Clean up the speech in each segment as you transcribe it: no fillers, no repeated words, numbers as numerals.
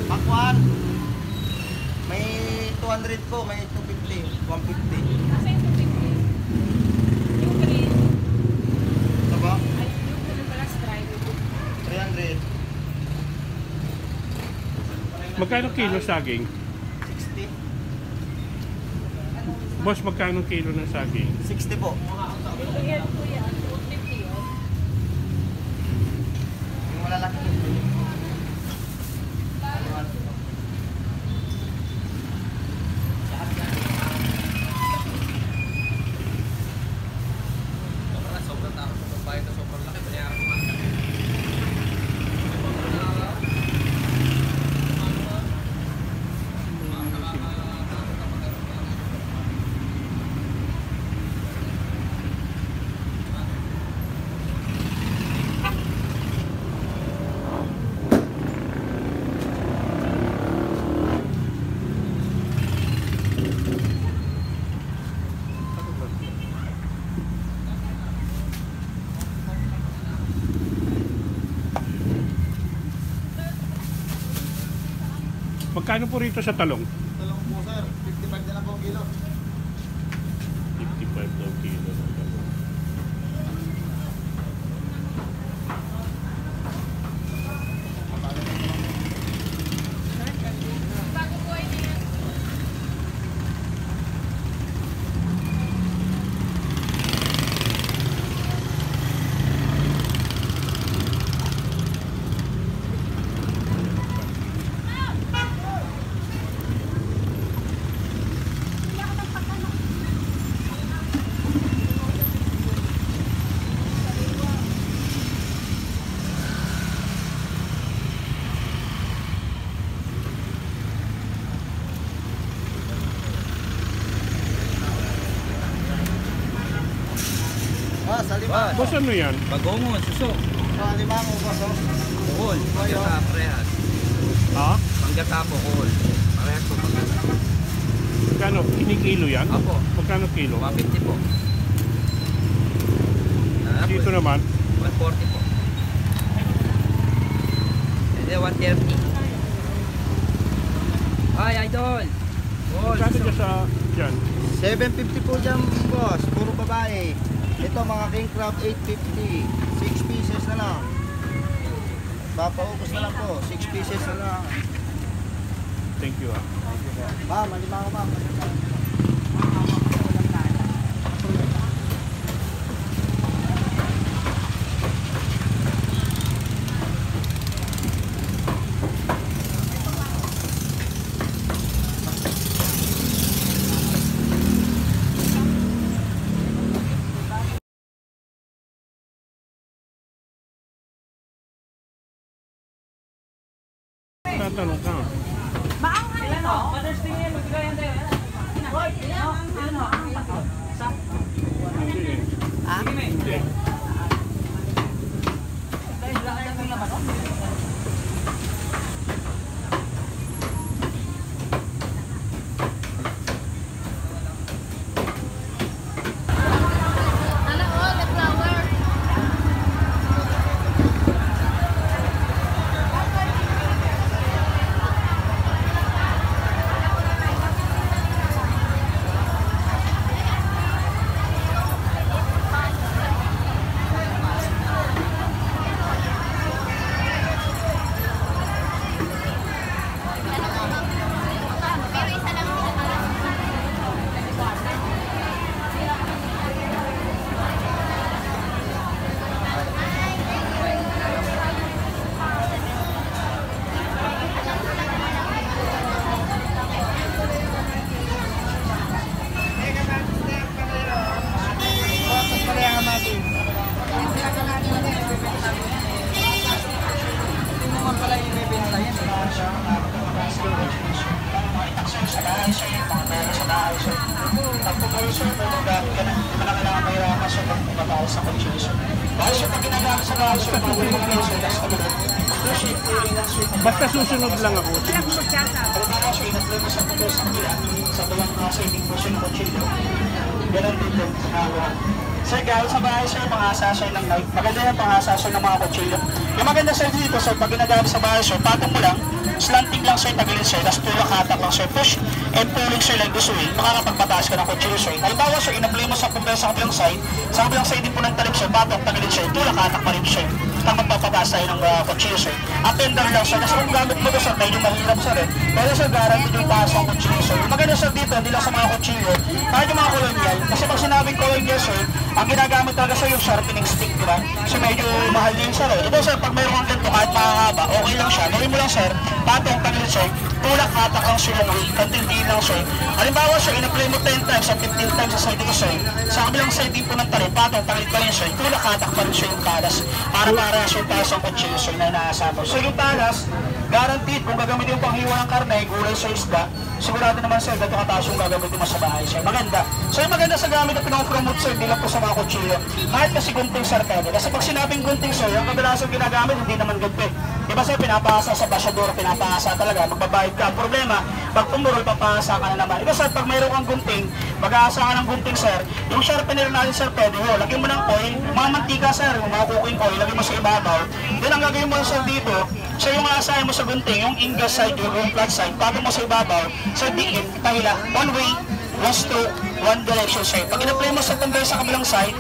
Pakwan. May 200 po, may 250, 150. Kasi yung 250. Yung green. Ito ba? Ay, yung green pala stripe. 300. Magkano kilo saging? 60. Boss, magkano kilo ng saging? 60 po. Ayan po yan, 250 yun. Yung malalaki. Sobrang takot sa pagbayad na sobrang laki. Bayaran mo nga. Magkano po rito sa talong? Talong po sir, 55 na lang po kilo. 55 daw kilo ng talong. Bago po ay niya. Sa lima. Boss, ano yan? Bagongon, suso. Sa lima mo ba so? Bukol. Panggata, parehas. Ha? Panggata, bukol. Parehas po panggata. Magkano? Kinikilo yan? Apo. Magkano kilo? 150 po. Dito naman? 140 po. Hindi, 130. Ay, idol! Bol, Magkano dyan sa... dyan? 750 po dyan boss, puro babae. Ito mga king crab 850, 6 pieces na lang. Papaubos na lang po, 6 pieces na lang. Thank you ah. Ma'am, malima ko ma'am. Tatanong ka. Ilan o? Mother's Day yan, magbigayan tayo. Ilan o? Hindi eh. Hindi. Basta susunod lang ako. Sir, gawin sa bahay sir, pang-asasyon ng knife. Maganda yan pang-asasyon ng mga kutsilyo. Yung maganda sir dito, sir, pag ginagamit sa bahay sir, patong mo lang, slanting lang sir, tagilid sir, tapos tulak hatak lang sir, push and pulling sir like this way, makakapagpataas ka ng kutsilyo sir. Halimbawa sir, in-apply mo sa pumpay sa kabilang side din po ng talip sir, patong tagilid sir, tulak hatak pa rin sir. Kang magpapataas tayo ng kutsilyo sir. Up and down lang sir, kasi kung gamit mo to sir, medyo mahirap sir eh. Pero sir, guaranteed yung taas ng kutsilyo sir. Maganda sir dito, hindi lang sa mga kutsilyo, kahit yung mga colonial, kasi pag sinabing colonial sir, ang ginagamit talaga sir yung sharpening stick, di ba? So medyo mahal din sir eh. Ito sir, pag mayroon kang ganito kahit mahaba, okay lang siya. Gawin mo lang sir, patong tagilid sir, tulak hatak lang sir yung way, kantindihin lang sir. Halimbawa sir, in-apply mo 10 times at 15 times sa side dito sir. Sa kabilang side din po ng talip, patong tagilid pa rin sir, tulak hatak pa rin sir yung talas. Para sir talas ang kutsilyo sir na inaasama. So yung talas, guaranteed kung gagamitin yung panghiwa ng karne, gulay sa isda, sigurado naman sir, ganito kataas yung gagamitin mo sa bahay sir. Maganda. So yung maganda sa gamit na pinopromote sir, di lang po sa mga kutsilyo. Kahit kasi gunting sir pwede. Kasi pag sinabing gunting sir, yung kadalasan ginagamit, hindi naman gunting. Diba sir, pinapasa sa basyador, pinapasa talaga, magbabayad ka. Ang problema, pag tumurol, papasa ka na naman. Ito sir, pag mayroon kang gunting, mag-aasa ka ng gunting sir, yung sharpener natin sir, pwede ho. Lagyan mo ng oil, mga mantika sir, yung mga cooking oil, lagyan mo sa ibabaw. Then ang gagawin mo sir dito, so yung aasahin mo sa gunting, yung ingas side, yung flat side, patong mo sa ibabaw, sir, diin, tahila, one way, one stroke, one direction sir. Pag in-apply mo sa tambay sa kabilang side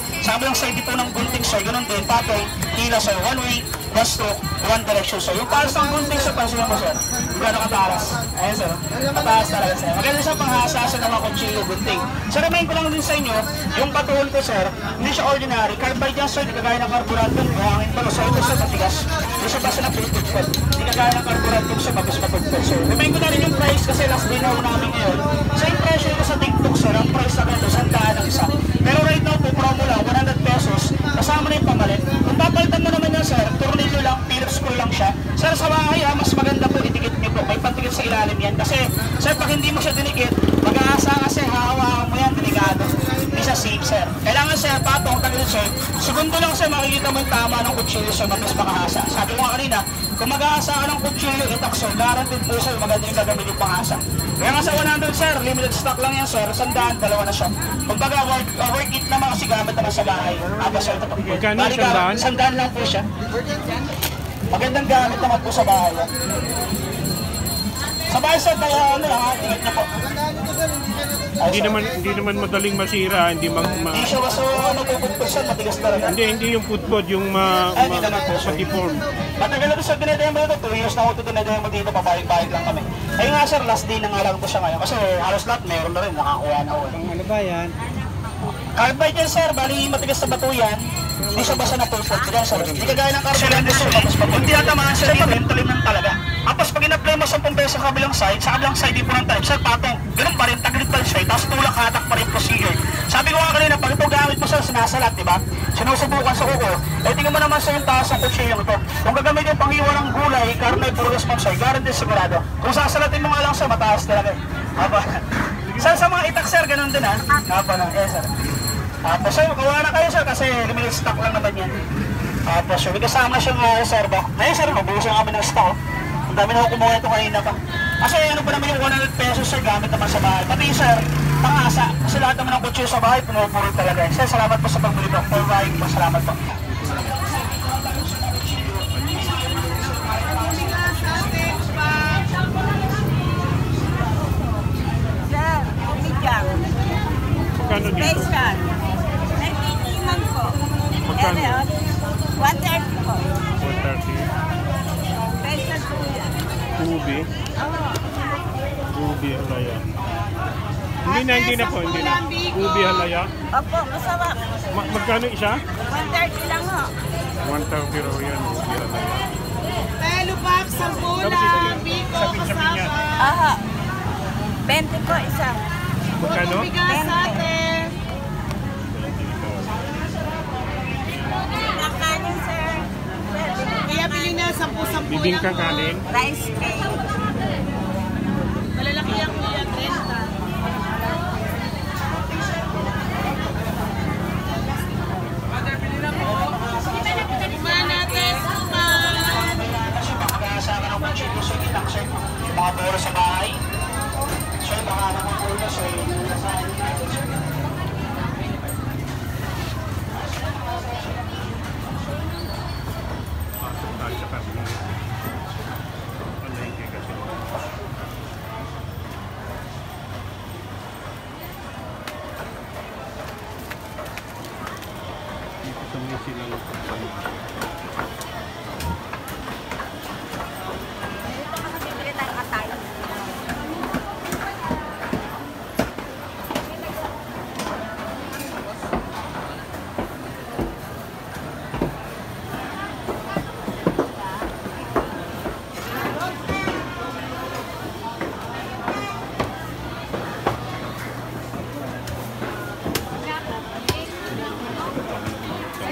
dito ng gunting sir, ganun din, patong, hila sir, one way, one stroke, one direction sir. Yung talas ng gunting sir, pansin mo sir, gano'n katalas. Ayan sir, mataas talaga sir. Maganda siya panghasa sa mga kutsilyo gunting. So remind ko lang din sa inyo, yung patuhol ko sir, hindi siya ordinary. Carbide yan sir, di kagaya ng carburetor, buhangin pa. So ito sir, matigas. Hindi siya basta na pulpul. Di kagaya ng carburetor sir, mabis mapulpul sir. Remind ko na rin yung price kasi last din ako namin ngayon. So yung presyo ko sa TikTok sir, ang price sa ganito, 100 ang isa. Pero right now po, promo lang, 100 pesos, kasama na yung pamalit. Kung papalitan mo naman yan sir, tornilyo lang, Phillips screw lang siya. Sir, sa bahay mas maganda po itikit niyo po. May pantikit sa ilalim yan. Kasi sir, pag hindi mo siya dinikit, mag-aasa kasi hahawakan mo yan, delikado. Hindi siya safe sir. Kailangan sir, patong, tagilid sir. Segundo lang sir, makikita mo yung tama ng kutsilyo sir, mabis makahasa. Sabi ko nga kanina, kung mag-aasa ka ng kutsilyo, itak sir, guaranteed po sir, maganda yung gagawin yung pangasa. Kaya nga sa 100 sir, limited stock lang yan sir, 100, dalawa na siya. Kumbaga, worth it naman kasi gamit naman sa bahay. Sir, ito po. Magkano Bali, 100 lang po siya. Magandang gamit naman po sa bahay. Sa bahay sir, kaya ano lang ha, tingit niya po. Hindi naman madaling masira, hindi Hindi siya maso magpuputput sir, matigas talaga. hindi yung putpod, yung Hindi naman po sir. deform. Matagal na ito sir, dinedemo ito. 2 years na ako ito dinedemo dito, pabalik-balik lang kami. Ayun nga sir, last day na nga lang ito siya ngayon. Kasi halos lahat meron na rin, nakakuha na ako. Ano ba yan? Carbide yan sir, bali matigas na bato yan. Hindi siya basta na pulpot. Hindi kagaya ng carbide sir. Kung tinatamaan sir dito, yung talim ng talaga. Tapos pag in-apply mo 10 pesos sa kabilang side din po ng talim, sir, patong, ganun pa rin, taglit pa rin siya, tapos tulak hatak pa rin procedure. Sabi ko nga kanina, pag ito gamit mo sir, sinasalat, di ba? Sinusubukan sa kuko. Eh, tingnan mo naman sa yung taas ng kutsilyo ito. Kung gagamit yung panghiwa ng gulay, karne, burgas mo sir, guarantee sigurado. Kung sasalatin mo nga lang sir, mataas talaga. Haba. Sir, sa mga itak sir, ganun din ha. Haba na, sir. Tapos sir, kawa na kayo sir, kasi limited stock lang naman yan. Tapos sir, may kasama siyang reserva. Ngayon sir, mabuhusan kami ng stock. Ang dami na ako kumuha ito kanina pa. Kasi ano pa naman yung 100 pesos sir, gamit naman sa bahay. Pati sir, pangasa. Kasi lahat naman ng kutsilyo sa bahay, pinupuro talaga. Sir, salamat po sa pagbili po. For buying po, salamat po. Sir, umigang. Magkano dito? Special. Nagtitiman po. Magkano? 130 po. 130. Special po yan. Ubi. Oo. Ubi halaya. Hindi na po. Ubi halaya. Opo, masarap. Magkano isa? 130 lang ho. 130 raw yan. Ubi halaya. Telo pack, sambulan, biko, kasama. Aha. 20 po isa. Magkano? Bigas ate. Nakanin, sir. Kaya pili na 10-10 Bibingka lang. kanin. Rice cake. Malalaki yan kuya, 30. Kumain natin, kumain. Mag-aasama ng kutsilyo sir, itak sir. Mga buro sa bahay. Sir, baka naman po na sir. Tayo sa kasi. Palengke kasi. din sila ng Bibili tayo atay.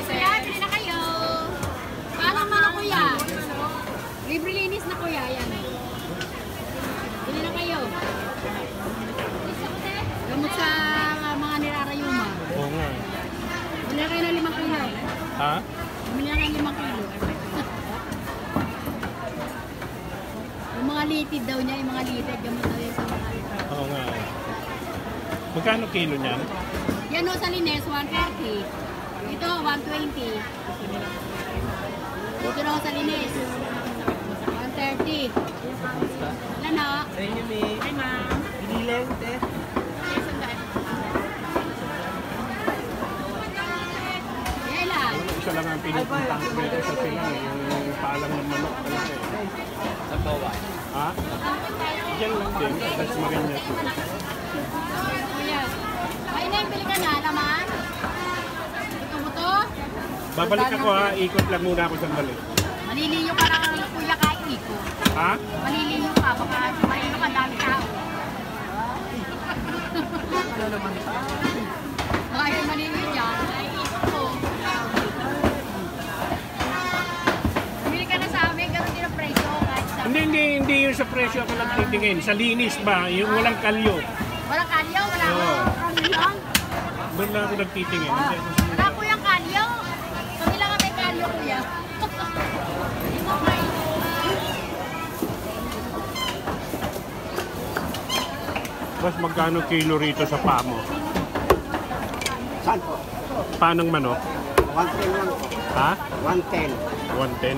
Kuya, bili na kayo. Parang mga kuya. Libre linis na kuya, yan. Bili na kayo. Gamot sa mga nirarayuma. Oo nga. Bili na kayo ng 5 kilo. Ha? Bili na kayo ng 5 kilo. Yung mga litid daw niya, yung mga litid. Gamot daw yan sa mga litid. Oo nga. Magkano kilo niyan? Yan o sa Lines, 130. Ito, 120. Dito na ako sa Lines. 130. Ilan o? Sa inyo, may. Hi, ma'am. Pinilang, te. Yan lang. Isa lang ang pinupuntahan ko dito sa silang eh. Yung paalang ng manok talaga eh. Sa bawa. Ha? Diyan lang din. That's Marinas. Kuya. Ay, bili ka na naman. Ito mo to? Babalik ako ha. Ikot lang muna ako sandali. Maliliyo ka lang kuya kahit iko. Ha? Maliliyo ka. Baka maliliyo ka dami tao. Baka yung maliliyo dyan. Ay, iko ko. Bili ka na sa amin. Ganun din ang presyo. Kahit sa... Hindi yung sa presyo ako nagtitingin. Sa linis ba? Yung walang kalyo. Walang kalyo? Wala Oo. akong milyon? Doon lang ako nagtitingin. Hindi ako sa- Wala po yung kalyo. Kami lang ang may kalyo, kuya. Ito kayo. Mas magkano kilo rito sa pamo? Saan po? Panang manok? 110 lang po. Ha? 110. 110?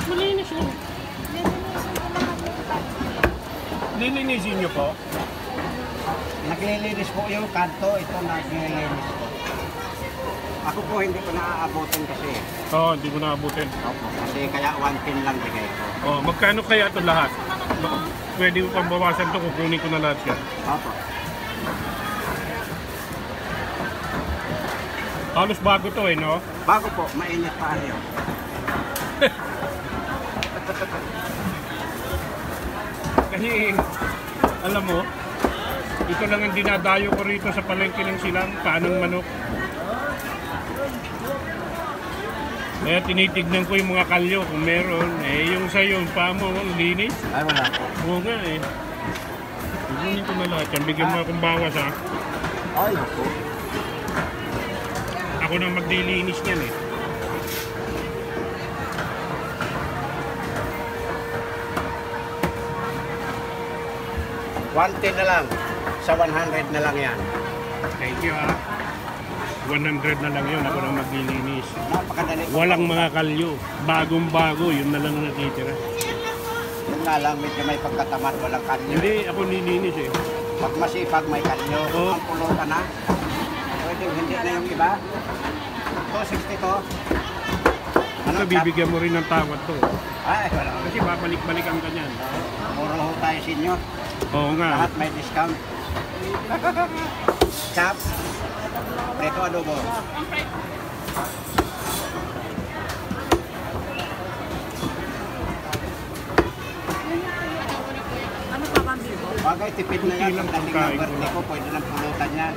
Malinis yun. Lilinisin niyo po? Naglilinis po yung kanto, ito naglilinis po. Ako po hindi ko naaabutin kasi. Oo, hindi ko naabutin. Opo, kasi kaya 110 lang bigay ko. Oh, magkano kaya ito lahat? Pwede mo pang bawasan ito, kukunin ko na lahat yan. Opo. Halos bago to eh, no? Bago po, mainit pa rin. Kasi, alam mo, ito lang ang dinadayo ko rito sa palengke ng silang, panang manok. Kaya tinitignan ko yung mga kalyo kung meron. Eh, yung sa'yo, yung paa mo, ang linis. Ay, wala po. Oo nga eh. Kukunin ko na lahat yan. Bigyan mo akong bawas ha. Ay, naku. Ako nang maglilinis niyan eh. $110 na lang. Sa 100 na lang yan. Thank you ha. 100 na lang yun. Ako nang maglilinis. Napakadali. Walang mga kalyo. Bagong-bago. Yun na lang natitira. Yung nga lang, medyo may pagkatamad, walang kanyo. Hindi, ako nilinis eh. Pag masipag, may kanyo. Oo. Ang pulutan na. Pwede, hindi na yung iba. 260 to. Ano, bibigyan mo rin ng tawad to. Ay, wala. Kasi babalik-balikan ka niyan. Mura ho tayo sa inyo. Oo nga. Lahat may discount. Chop. Preto adobo. Ano pa bang bibo? Bagay, tipid na yan. Ilang Ang dating pagkain ng birthday ko, pwede ng pulutan yan.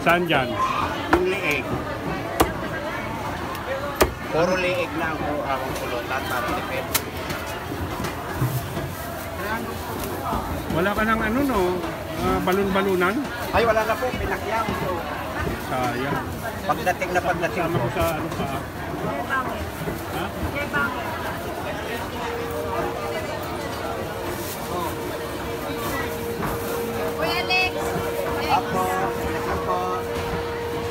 Saan dyan? Yung liig. Puro liig na ang pulutan para tipid. Wala ka ng ano no? Balon-balunan? Ay, wala na po. Pinakyang. So, Sayang. pagdating na pagdating Sama po. ko sa ano pa. Ha? Kuya Alex. Apo, pinakyan po.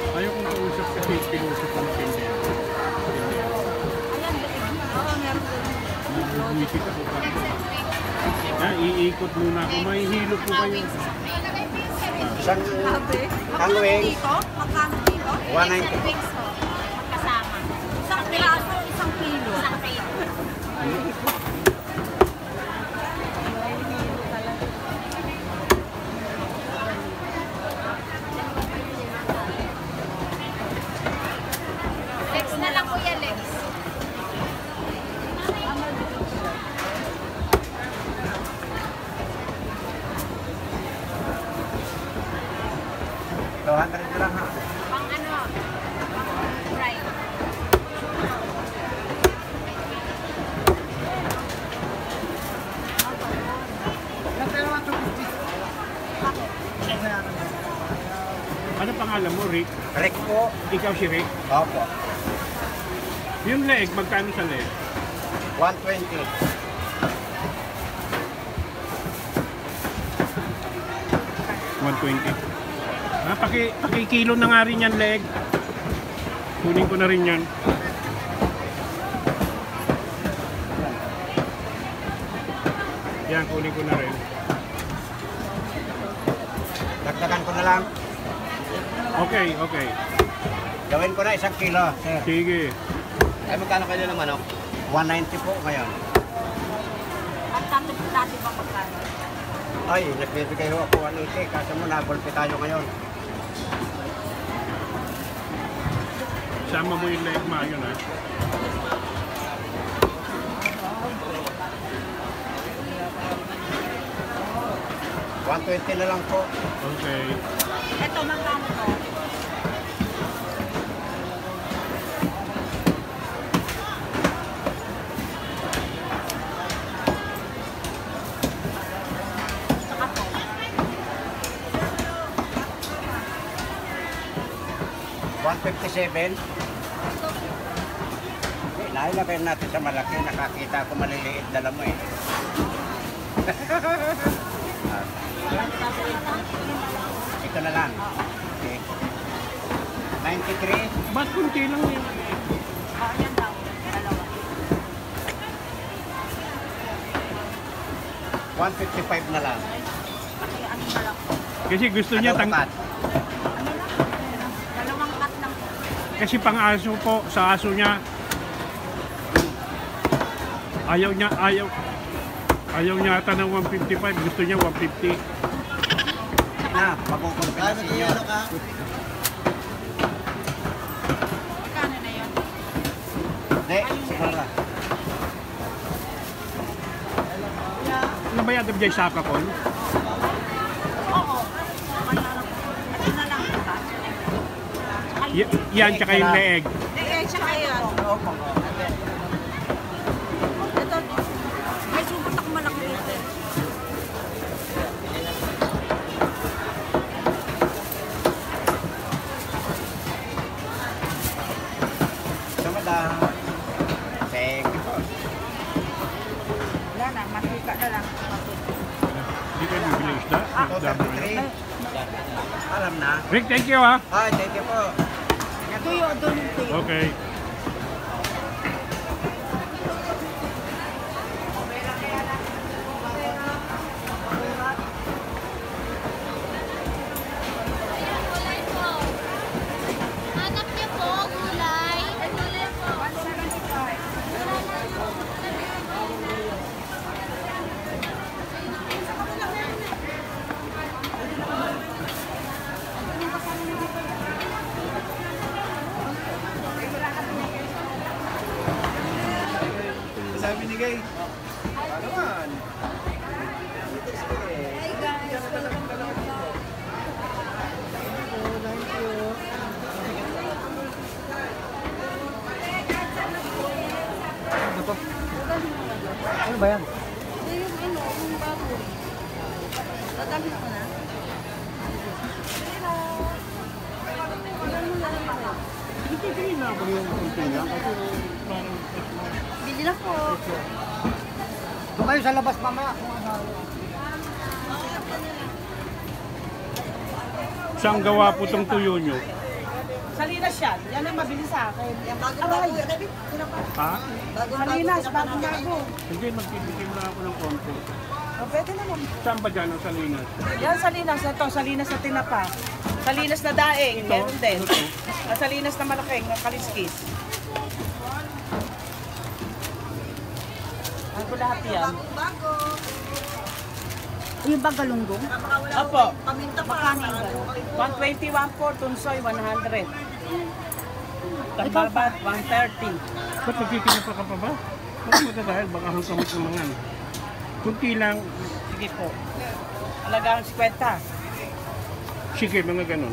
Ayaw kong kausap kasi pinusap ko ng tindera. Bibisita ko pa. Iikot muna ako. Mahihilo po kayo. Isang Sabi? ang wings, Dito? Magkano dito? 190 po. Kasama. Isang piraso, isang kilo. Isang kilo. Lex na lang kuya, Lex. $200 lang ha. Pang ano? Pang fry. Ano pangalan mo, Rick? Rick po. Ikaw si Rick? Opo. Yung leg, magkano sa leg? 120. $120. Paki-kilo na nga rin yan, leg. Kunin ko na rin yan. Yan, kunin ko na rin. Dagdagan ko na lang. Okay, okay. Gawin ko na 1 kilo, sir. Sige. Ay, magkano kayo ng manok? 190 po ngayon. At dati ba magkano? Ay, nagbibigay ho ako 180 kasi mo nagulpi tayo ngayon. Sama mo yung leg mo, yun ha. $120 na lang po. Okay. Ito, magkano to? Saka to. 157. Nailagay natin sa malaki. Nakakita ko maliliit dala mo eh. Ito na lang. Okay. 93. Ba't kunti lang yun? Oh, yan daw. Dalawa. 155 na lang. Kasi ano na lang po. Kasi gusto niya Ano cut? Dalawang cut lang po. kasi pang-aso po sa aso niya. Ayaw niya ata ng 155, gusto niya 150. Na, magkukumpi na sa inyo. Magkano na yun? Hindi, siguro. Ano ba yan dyan sa kapon? Oo. Ito na lang ito. Yan, tsaka yung leeg. Eh, tsaka yan. Opo. Ito, may sugat ako malaki dito. Samadang. Thank you po. Wala na, masika na lang. Hindi ka bibili isda? Isda mo yun. 33. Alam na. Rick, thank you ha. Ay, thank you po. Tuyo, doon yung tuyo. Okay. Hanap niyo po, gulay. Sabi ni Gay. Naman. Ano ba yan? Tagamit ko na. Hindi na ako yung kunti niya kasi parang Bili na po. Doon kayo sa labas mamaya. saan gawa po itong tuyo nyo? Salinas yan. Yan ang mabili sa akin. Aray! Ha? Salinas, bago-bago. Hindi, magtitikim na ako ng konti. O, pwede naman. Saan ba dyan ang Salinas? Yan, Salinas na to. Salinas na tinapa. Salinas na daing. Meron din. Salinas na malaking, na kaliskis. Ano po lahat yan? Yung bagalunggong? Opo. Magkano yung gano'n? 121 po, tunsoy 100. Tambabat 130. Ba't nagtitinapa ka pa ba? Bakit mo dahil baka hanggang magkumangan? Kunti lang. Sige po. Alagang 50. Sige, mga ganun.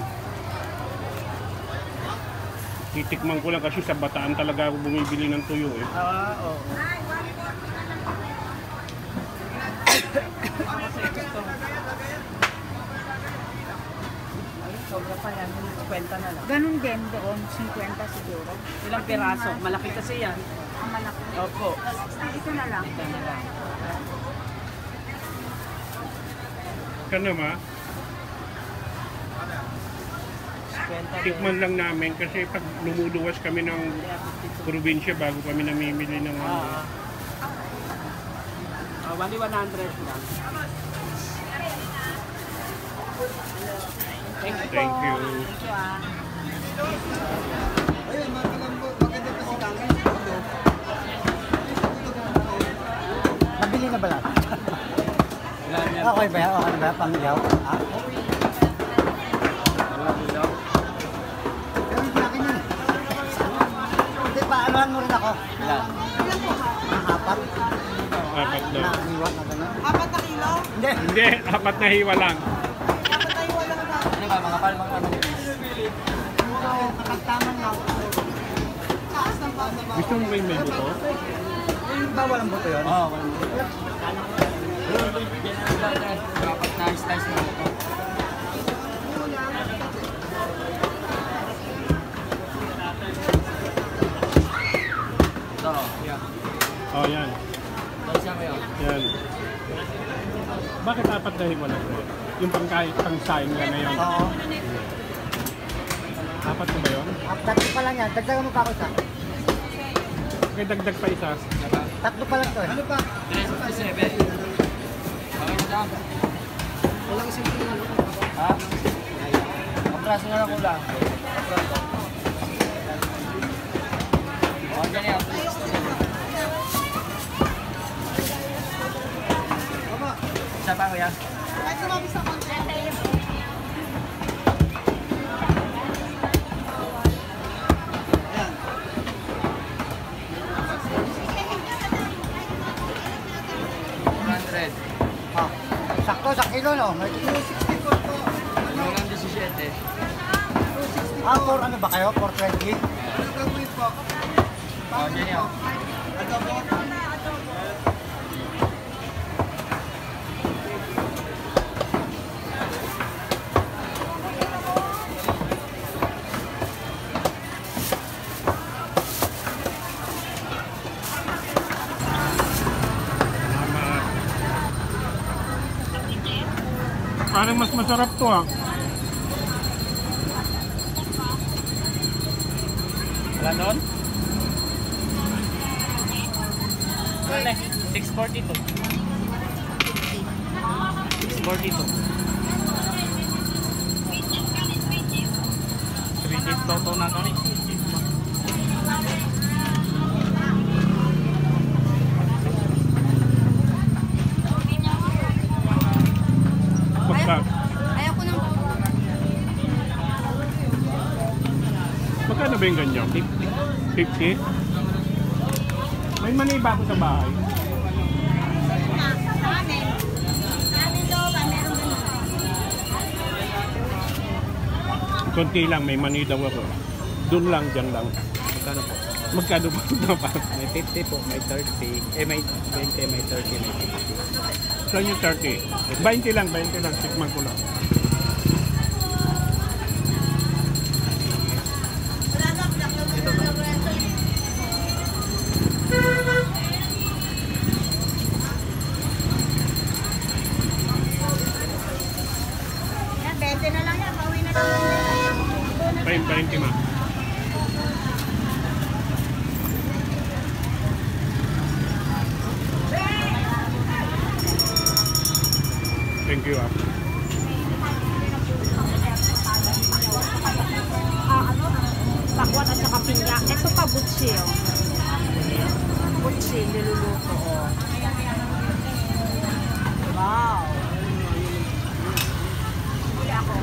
Titikman ko lang kasi sa Bataan talaga ako bumibili ng tuyo eh. Oo. Sobra pa yan, 50 na lang. Ganun din doon, 50 siguro. Ilang piraso? Malaki kasi yan. Ang malaki. Opo. Ito na lang. Kana ma, 50 tikman lang namin kasi pag lumuluwas kami ng probinsya bago kami namimili ng ano. Wali 100 lang. Thank you. Thank you. Thank you ah. Ayun, maganda pa si Kangin. Nabili na ba lahat? Okay ba yan? Okay ba yan? Pangyaw? Pero hindi akin yun. Hindi, paanohan mo rin ako. Ang apat. Apat daw. Nakaniwat na gano'n. 4 na kilo? Hindi. Hindi, apat na hiwa lang. 4 na hiwa lang na. Ano ba? Mga palmang naman. Puro katagtaman lang. Gusto mo may buto? Ba walang buto yun? Oo, walang buto. Dapat na slice mo ito. Ito, yeah. Oh, yan. Tapos yan kayo. Yan. Bakit apat na hiwa lang? Yung pang-saing lang na yun. Oo. Apat na ba yun? Tatlo pa lang yan. Dagdagan mo pa ako isa. Okay, dagdag pa isa. Tatlo pa lang to eh. Ano pa? 357. Okay na lang. Walang simple na. Ha? Kapraso na lang kulang. Kapraso. Okay, dyan yan. Isa pa kuya? Ah, sakto sa kilo no? May 264 po. Hanggang 17. for ano ba kayo? 420? Gagawin po. Oh, dyan yan. Ano po? Parang mas masarap to ah. Wala nun? Wala eh. 642. 642. 3 toto na to eh. Magka. Ayaw ko ng... Magkano ba yung ganyan? 50? May mani ba ako sa bahay? Konti lang, may mani daw ako. Doon lang, dyan lang. Magkano po? Magkano ba? May 50 po, may 30. May 20, may 30, may 50. Saan yung 30? 20 lang, tikman ko lang. Yan, 20 na lang yan. Pauwi na lang. 20 ma. Thank you ah. Pakwan at saka pinya. Ito pa, butsi. Oh. Butsi, niluluto. Oh. Wow. Pili ako.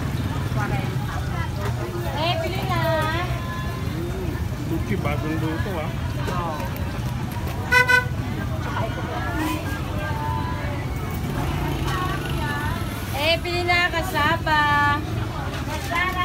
40. Pili na. Gucci, bagong luto ah. Pili na, kasaba. Kasaba.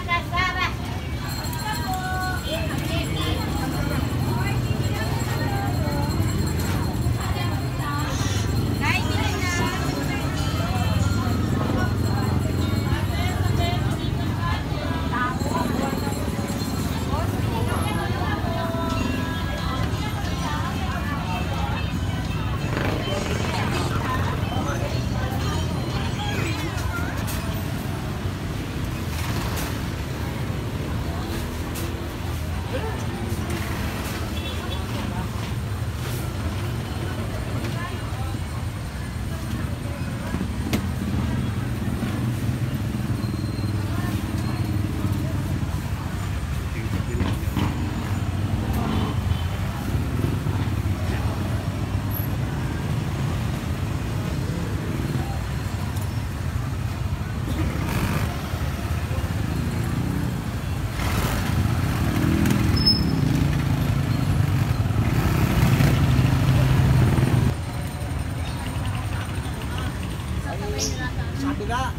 Sabi ka,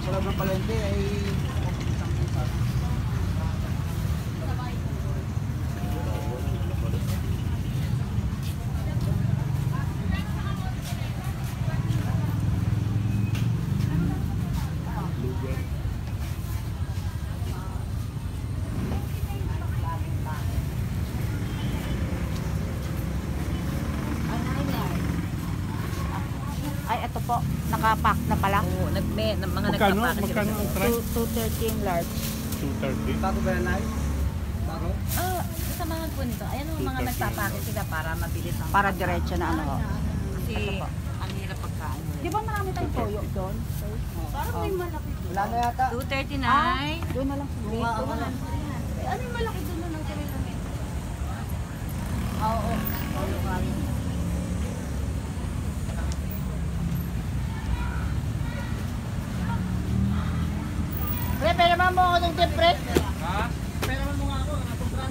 sa loob ng palengke ay Ay, ito po. Nakapack na pala. Oo, mga Magkano ang try? 213 large. 230. bago ba yan ay? Bago? Kasamahan po nito. Ayan ang mga nagpapakit sila para mabilis ang... Para diretso na ano. Kasi ang hirap pagkain. Di ba marami tayong toyo doon? Parang may malaki doon. Wala na yata. 239. Doon na lang. Ako na. Ano yung malaki doon ng kanilang? Oo. Pre, pera mo ako ng tip, pre. Ha? Pero mo nga ako, natutunan.